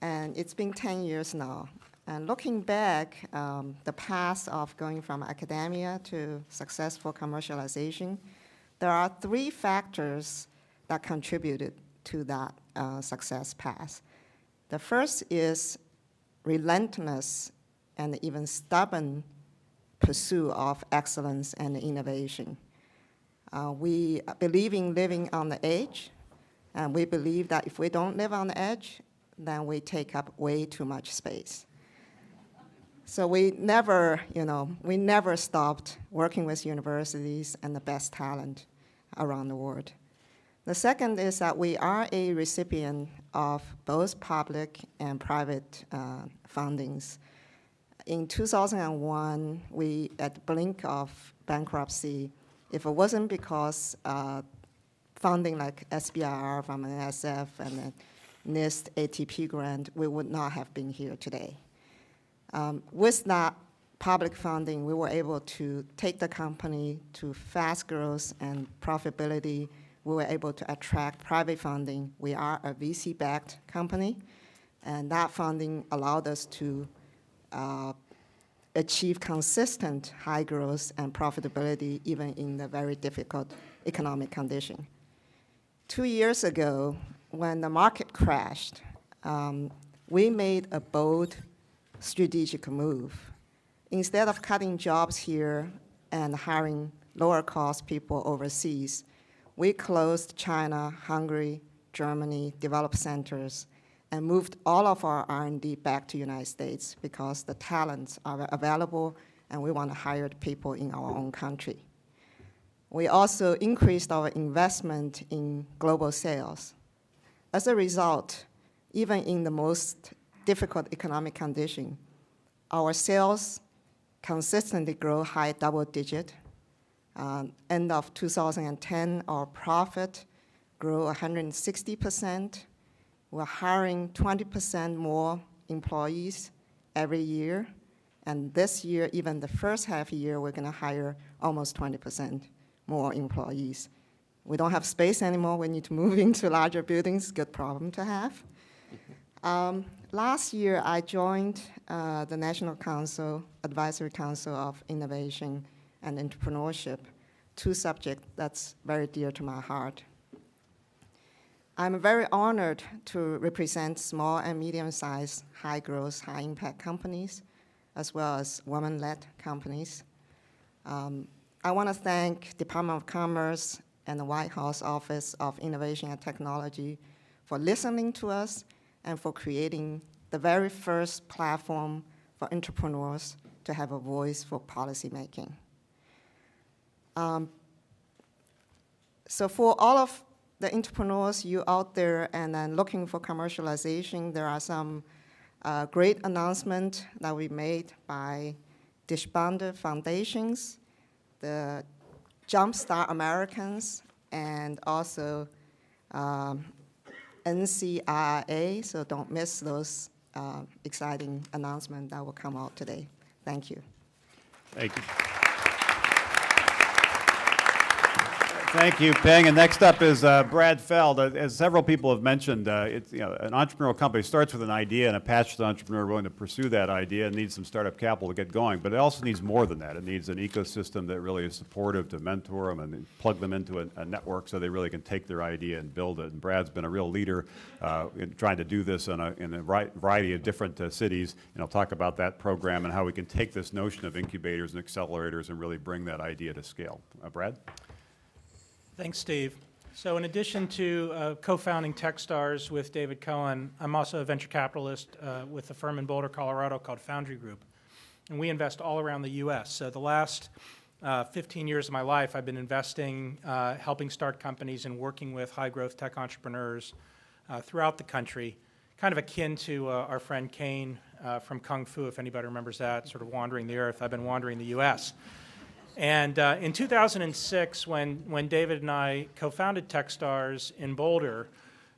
And it's been 10 years now. And looking back, the path of going from academia to successful commercialization, there are 3 factors that contributed to that success path. The first is relentless and even stubborn pursuit of excellence and innovation. We believe in living on the edge, and we believe that if we don't live on the edge, then we take up way too much space. So we never stopped working with universities and the best talent around the world. The second is that we are a recipient of both public and private fundings. In 2001, we, at the brink of bankruptcy, if it wasn't because funding like SBIR from NSF and the NIST ATP grant, we would not have been here today. With that public funding, we were able to take the company to fast growth and profitability. We were able to attract private funding. We are a VC-backed company, and that funding allowed us to achieve consistent high growth and profitability even in the very difficult economic condition. 2 years ago, when the market crashed, we made a bold strategic move. Instead of cutting jobs here and hiring lower-cost people overseas, we closed China, Hungary, Germany, developed centers, and moved all of our R&D back to the United States because the talents are available and we want to hire people in our own country. We also increased our investment in global sales. As a result, even in the most difficult economic condition, our sales consistently grow high double digit. End of 2010, our profit grew 160%. We're hiring 20% more employees every year. And this year, even the first half year, we're going to hire almost 20% more employees. We don't have space anymore. We need to move into larger buildings. Good problem to have. Last year, I joined the National Council, Advisory Council of Innovation and Entrepreneurship, 2 subjects that's very dear to my heart. I'm very honored to represent small and medium-sized, high-growth, high-impact companies, as well as women-led companies. I want to thank Department of Commerce and the White House Office of Innovation and Technology for listening to us and for creating the very first platform for entrepreneurs to have a voice for policymaking. So for all of the entrepreneurs you out there and then looking for commercialization, there are some great announcements that we made by disbanded foundations, the Jumpstart Americans, and also NCRA, so don't miss those exciting announcement that will come out today. Thank you. Thank you. Thank you, Ping. And next up is Brad Feld. As several people have mentioned, it's, an entrepreneurial company starts with an idea and a passionate entrepreneur willing to pursue that idea and needs some startup capital to get going. But it also needs more than that. It needs an ecosystem that really is supportive to mentor them and plug them into a network so they really can take their idea and build it. And Brad's been a real leader in trying to do this in a variety of different cities. And I'll talk about that program and how we can take this notion of incubators and accelerators and really bring that idea to scale. Brad? Thanks, Steve. So in addition to co-founding Techstars with David Cohen, I'm also a venture capitalist with a firm in Boulder, Colorado called Foundry Group. And we invest all around the U.S. So the last 15 years of my life, I've been investing, helping start companies and working with high-growth tech entrepreneurs throughout the country, kind of akin to our friend Kane from Kung Fu, if anybody remembers that, sort of wandering the earth. I've been wandering the U.S. And in 2006, when David and I co-founded Techstars in Boulder,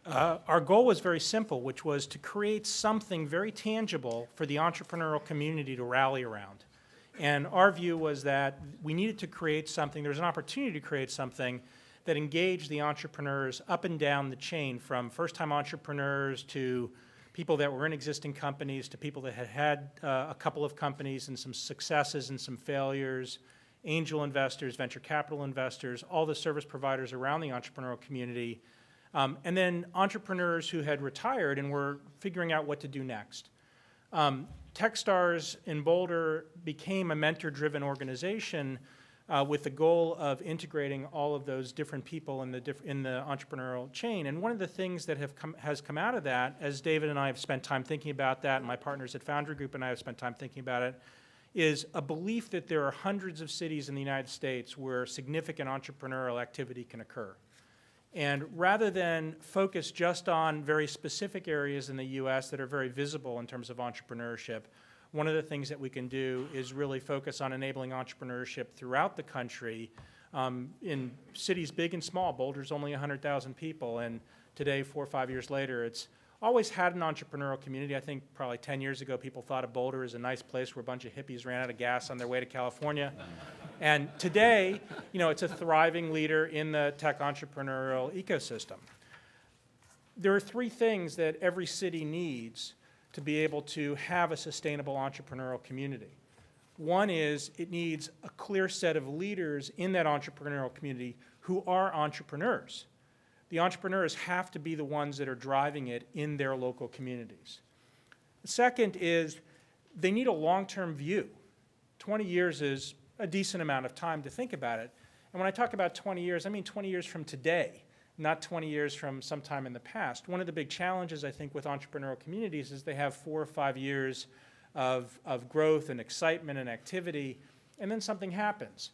our goal was very simple, which was to create something very tangible for the entrepreneurial community to rally around. And our view was that we needed to create something, there was an opportunity to create something that engaged the entrepreneurs up and down the chain, from first-time entrepreneurs to people that were in existing companies to people that had had a couple of companies and some successes and some failures, angel investors, venture capital investors, all the service providers around the entrepreneurial community, and then entrepreneurs who had retired and were figuring out what to do next. Techstars in Boulder became a mentor-driven organization with the goal of integrating all of those different people in the entrepreneurial chain. And one of the things that has come out of that, as David and I have spent time thinking about that, and my partners at Foundry Group and I have spent time thinking about it, is a belief that there are hundreds of cities in the United States where significant entrepreneurial activity can occur. And rather than focus just on very specific areas in the U.S. that are very visible in terms of entrepreneurship, one of the things that we can do is really focus on enabling entrepreneurship throughout the country in cities big and small. Boulder's only 100,000 people, and today, 4 or 5 years later, it's always had an entrepreneurial community. I think probably 10 years ago, people thought of Boulder as a nice place where a bunch of hippies ran out of gas on their way to California. And today, it's a thriving leader in the tech entrepreneurial ecosystem. There are three things that every city needs to be able to have a sustainable entrepreneurial community. One is it needs a clear set of leaders in that entrepreneurial community who are entrepreneurs. The entrepreneurs have to be the ones that are driving it in their local communities. The second is they need a long-term view. 20 years is a decent amount of time to think about it. And when I talk about 20 years, I mean 20 years from today, not 20 years from sometime in the past. One of the big challenges, I think, with entrepreneurial communities is they have 4 or 5 years of growth and excitement and activity, and then something happens.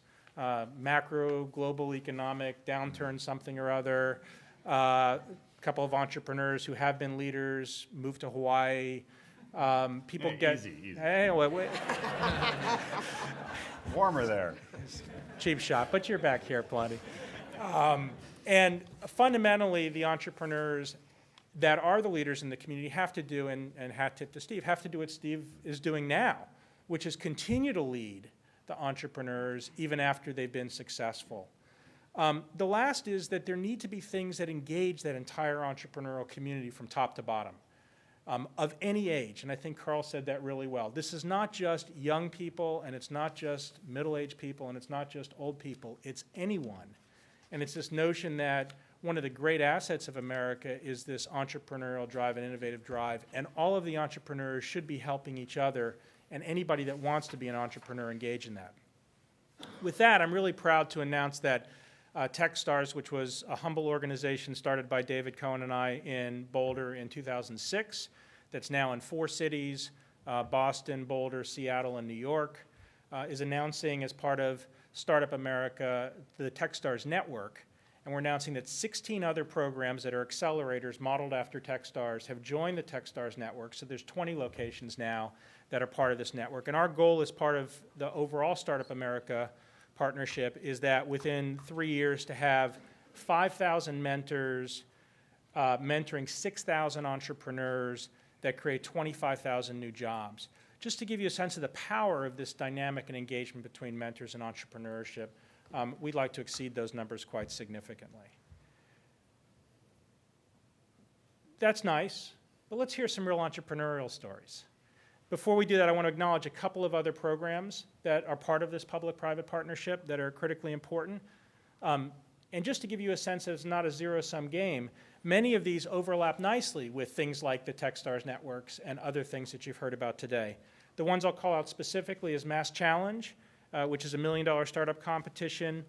Macro, global economic downturn, something or other. A couple of entrepreneurs who have been leaders move to Hawaii. People get easy. Hey, wait. Warmer there. Cheap shot, but you're back here plenty. And fundamentally, the entrepreneurs that are the leaders in the community have to do, and hat tip to Steve, have to do what Steve is doing now, which is continue to lead the entrepreneurs even after they've been successful. The last is that there need to be things that engage that entire entrepreneurial community from top to bottom, of any age, and I think Carl said that really well. This is not just young people, and it's not just middle-aged people, and it's not just old people, it's anyone. And it's this notion that one of the great assets of America is this entrepreneurial drive and innovative drive, and all of the entrepreneurs should be helping each other, and anybody that wants to be an entrepreneur engage in that. With that, I'm really proud to announce that Techstars, which was a humble organization started by David Cohen and I in Boulder in 2006, that's now in 4 cities, Boston, Boulder, Seattle, and New York, is announcing as part of Startup America the Techstars Network. And we're announcing that 16 other programs that are accelerators modeled after Techstars have joined the Techstars Network. So there's 20 locations now that are part of this network. And our goal as part of the overall Startup America partnership is that within 3 years to have 5,000 mentors mentoring 6,000 entrepreneurs that create 25,000 new jobs. Just to give you a sense of the power of this dynamic and engagement between mentors and entrepreneurship, we'd like to exceed those numbers quite significantly. That's nice, but let's hear some real entrepreneurial stories. Before we do that, I want to acknowledge a couple of other programs that are part of this public-private partnership that are critically important. And just to give you a sense that it's not a zero-sum game, many of these overlap nicely with things like the Techstars networks and other things that you've heard about today. The ones I'll call out specifically is Mass Challenge, which is a $1 million startup competition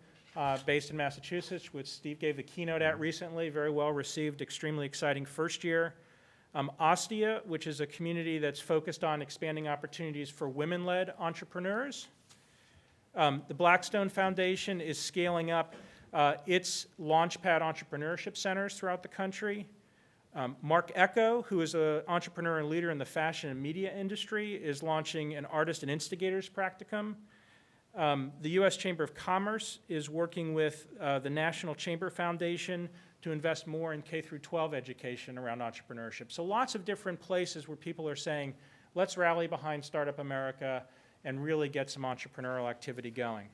based in Massachusetts, which Steve gave the keynote at recently, very well received, extremely exciting first year. Austan, which is a community that's focused on expanding opportunities for women-led entrepreneurs. The Blackstone Foundation is scaling up its Launchpad entrepreneurship centers throughout the country. Mark Echo, who is an entrepreneur and leader in the fashion and media industry, is launching an Artist and Instigators Practicum. The U.S. Chamber of Commerce is working with the National Chamber Foundation to invest more in K-12 education around entrepreneurship. So lots of different places where people are saying, let's rally behind Startup America and really get some entrepreneurial activity going.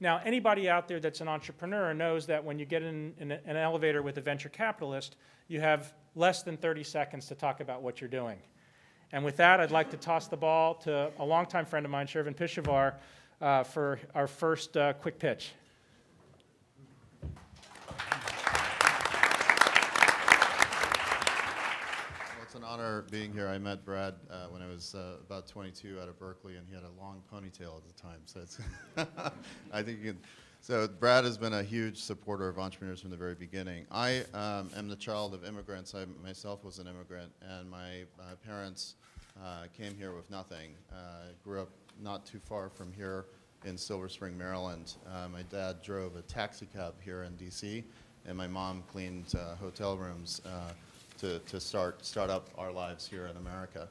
Now, anybody out there that's an entrepreneur knows that when you get in an elevator with a venture capitalist, you have less than 30 seconds to talk about what you're doing. And with that, I'd like to toss the ball to a longtime friend of mine, Shervin Pishavar, for our first quick pitch. It's an honor being here. I met Brad when I was about 22 out of Berkeley, and he had a long ponytail at the time. So it's I think you can. So Brad has been a huge supporter of entrepreneurs from the very beginning. I am the child of immigrants. I myself was an immigrant, and my parents came here with nothing. Grew up not too far from here in Silver Spring, Maryland. My dad drove a taxi cab here in D.C., and my mom cleaned hotel rooms to start up our lives here in America.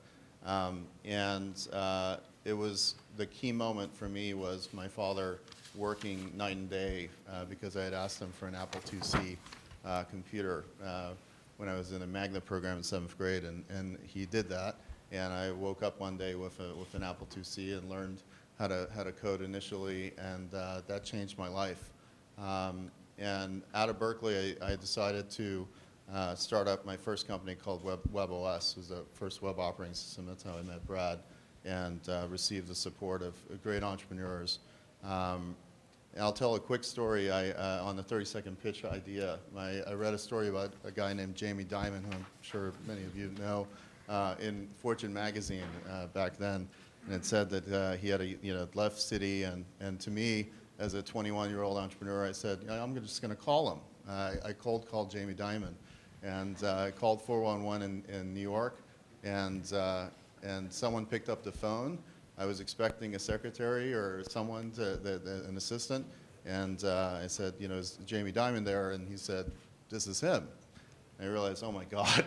It was the key moment for me was my father working night and day because I had asked him for an Apple IIc computer when I was in a magnet program in 7th grade, and he did that. And I woke up one day with an Apple IIc and learned how to code initially, and that changed my life. And out of Berkeley, I decided to start up my first company called WebOS. It was the first web operating system. That's how I met Brad, and received the support of great entrepreneurs. And I'll tell a quick story on the 30-second pitch idea. I read a story about a guy named Jamie Dimon, who I'm sure many of you know, in Fortune magazine back then, and it said that he had left Citi, and to me, as a 21-year-old entrepreneur, I said, I'm just going to call him. I cold called Jamie Dimon, and I called 411 in New York, and someone picked up the phone. I was expecting a secretary or someone, an assistant, and I said, is Jamie Dimon there? And he said, this is him. And I realized, oh my God,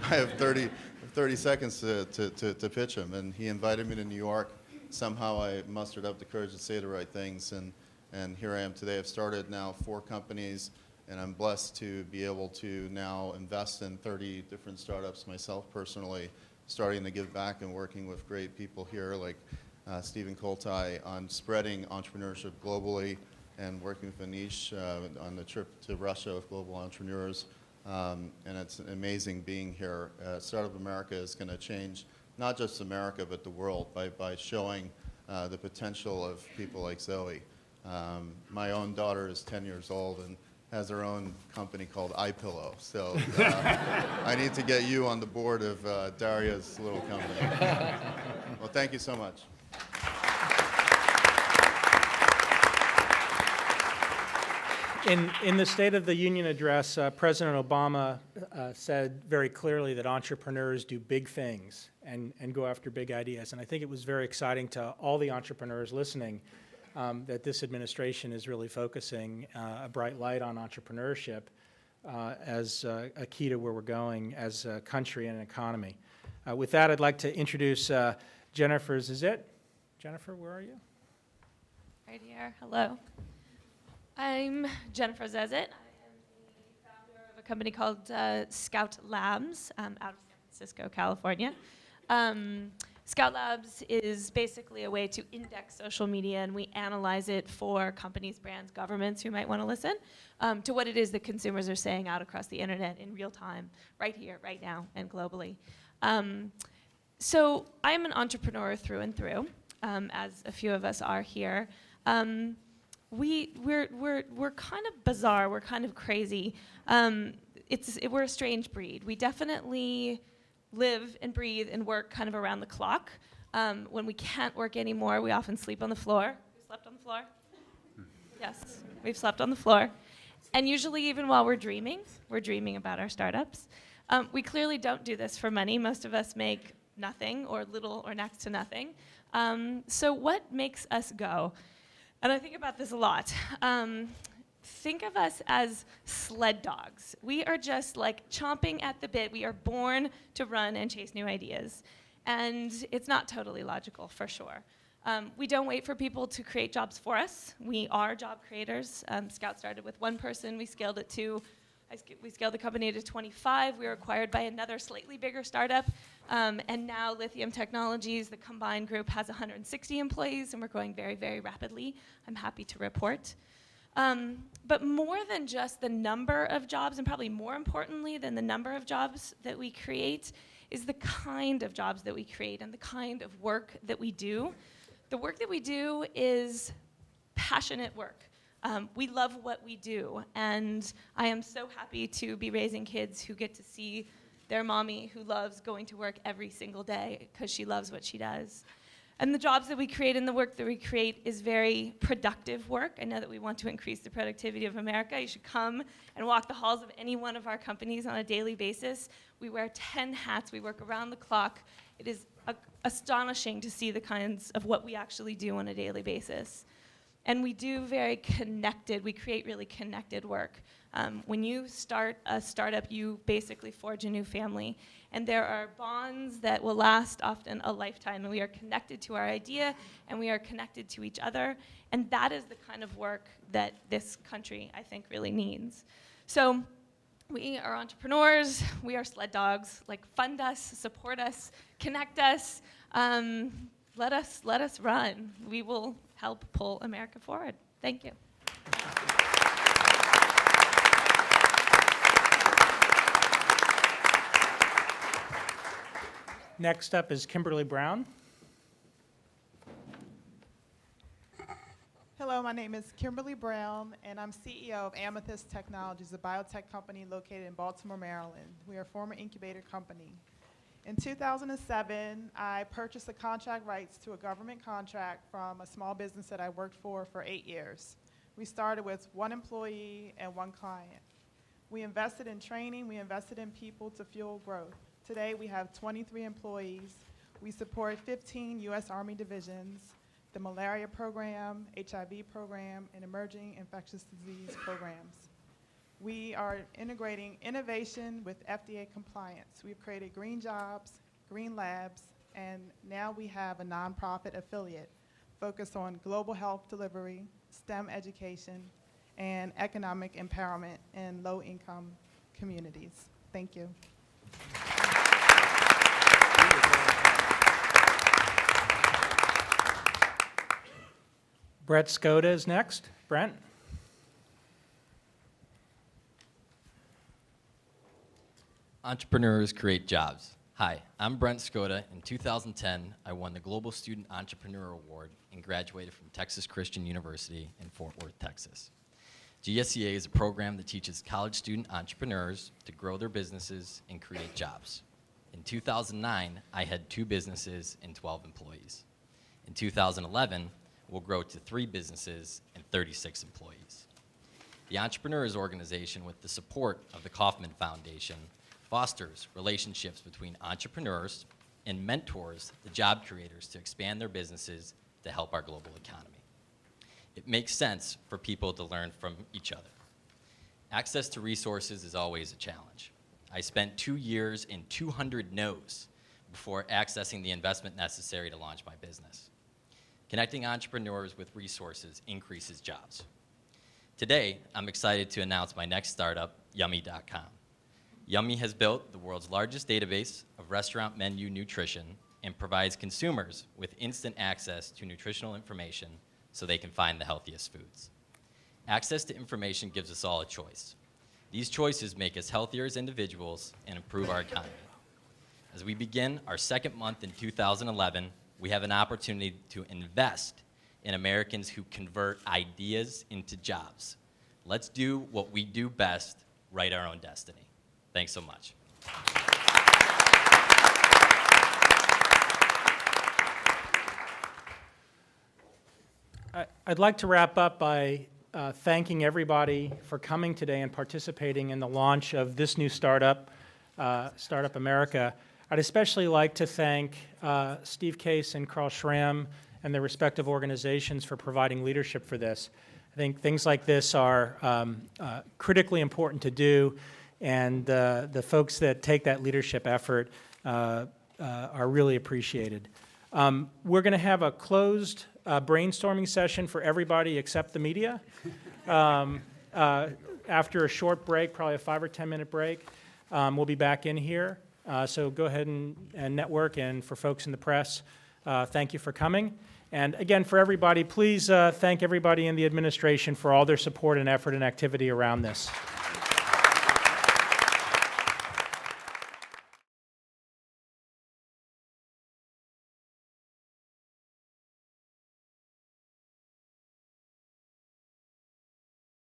I have 30 seconds to pitch him. And he invited me to New York. Somehow I mustered up the courage to say the right things, and here I am today. I've started now 4 companies, and I'm blessed to be able to now invest in 30 different startups myself personally, starting to give back and working with great people here like Stephen Koltai on spreading entrepreneurship globally, and working with Anish on the trip to Russia with global entrepreneurs. And it's amazing being here. Startup America is going to change not just America, but the world by showing the potential of people like Zoe. My own daughter is 10 years old and has her own company called iPillow. So I need to get you on the board of Daria's little company. Well, thank you so much. In the State of the Union address, President Obama said very clearly that entrepreneurs do big things and go after big ideas. And I think it was very exciting to all the entrepreneurs listening that this administration is really focusing a bright light on entrepreneurship as a key to where we're going as a country and an economy. With that, I'd like to introduce Jennifer Zizit. Jennifer, where are you? Right here. Hello. I'm Jennifer Zezit. I am the founder of a company called Scout Labs out of San Francisco, California. Scout Labs is basically a way to index social media, and we analyze it for companies, brands, governments who might want to listen to what it is that consumers are saying out across the internet in real time, right here, right now, and globally. So I'm an entrepreneur through and through, as a few of us are here. We're kind of bizarre. We're kind of crazy. We're a strange breed. We definitely live and breathe and work kind of around the clock. When we can't work anymore, we often sleep on the floor. We slept on the floor? Yes, we've slept on the floor. And usually even while we're dreaming about our startups. We clearly don't do this for money. Most of us make nothing or little or next to nothing. So what makes us go? And I think about this a lot. Think of us as sled dogs. We are just like chomping at the bit. We are born to run and chase new ideas. And it's not totally logical, for sure. We don't wait for people to create jobs for us. We are job creators. Scout started with 1 person. We scaled it to, we scaled the company to 25. We were acquired by another slightly bigger startup. And now Lithium Technologies, the combined group, has 160 employees, and we're growing very, very rapidly. I'm happy to report. But more than just the number of jobs, and probably more importantly than the number of jobs that we create, is the kind of jobs that we create and the kind of work that we do. The work that we do is passionate work. We love what we do, and I am so happy to be raising kids who get to see their mommy who loves going to work every single day because she loves what she does. And the jobs that we create and the work that we create is very productive work. I know that we want to increase the productivity of America. You should come and walk the halls of any one of our companies on a daily basis. We wear 10 hats. We work around the clock. It is astonishing to see the kinds of what we actually do on a daily basis. And we do very connected, we create really connected work. When you start a startup, you basically forge a new family. And there are bonds that will last often a lifetime. And we are connected to our idea, and we are connected to each other. And that is the kind of work that this country, I think, really needs. So we are entrepreneurs. We are sled dogs. Like, fund us, support us, connect us. Let us run. We will help pull America forward. Thank you. Next up is Kimberly Brown. Hello, my name is Kimberly Brown, and I'm CEO of Amethyst Technologies, a biotech company located in Baltimore, Maryland. We are a former incubator company. In 2007, I purchased the contract rights to a government contract from a small business that I worked for 8 years. We started with 1 employee and 1 client. We invested in training, we invested in people to fuel growth. Today, we have 23 employees. We support 15 U.S. Army divisions, the malaria program, HIV program, and emerging infectious disease programs. We are integrating innovation with FDA compliance. We've created green jobs, green labs, and now we have a nonprofit affiliate focused on global health delivery, STEM education, and economic empowerment in low-income communities. Thank you. Brett Skoda is next. Brent? Entrepreneurs create jobs. Hi, I'm Brent Skoda. In 2010, I won the Global Student Entrepreneur Award and graduated from Texas Christian University in Fort Worth, Texas. GSEA is a program that teaches college student entrepreneurs to grow their businesses and create jobs. In 2009, I had 2 businesses and 12 employees. In 2011, we'll grow to 3 businesses and 36 employees. The Entrepreneurs Organization, with the support of the Kaufman Foundation, fosters relationships between entrepreneurs and mentors the job creators to expand their businesses to help our global economy. It makes sense for people to learn from each other. Access to resources is always a challenge. I spent 2 years and 200 no's before accessing the investment necessary to launch my business. Connecting entrepreneurs with resources increases jobs. Today, I'm excited to announce my next startup, Yummy.com. Yummy has built the world's largest database of restaurant menu nutrition and provides consumers with instant access to nutritional information so they can find the healthiest foods. Access to information gives us all a choice. These choices make us healthier as individuals and improve our economy. As we begin our second month in 2011, we have an opportunity to invest in Americans who convert ideas into jobs. Let's do what we do best, write our own destiny. Thanks so much. I'd like to wrap up by thanking everybody for coming today and participating in the launch of this new startup, Startup America. I'd especially like to thank Steve Case and Carl Schramm and their respective organizations for providing leadership for this. I think things like this are critically important to do, and the folks that take that leadership effort are really appreciated. We're going to have a closed brainstorming session for everybody except the media after a short break, probably a 5 or 10 minute break. We'll be back in here. So go ahead and network, and for folks in the press, thank you for coming. And again, for everybody, please thank everybody in the administration for all their support and effort and activity around this.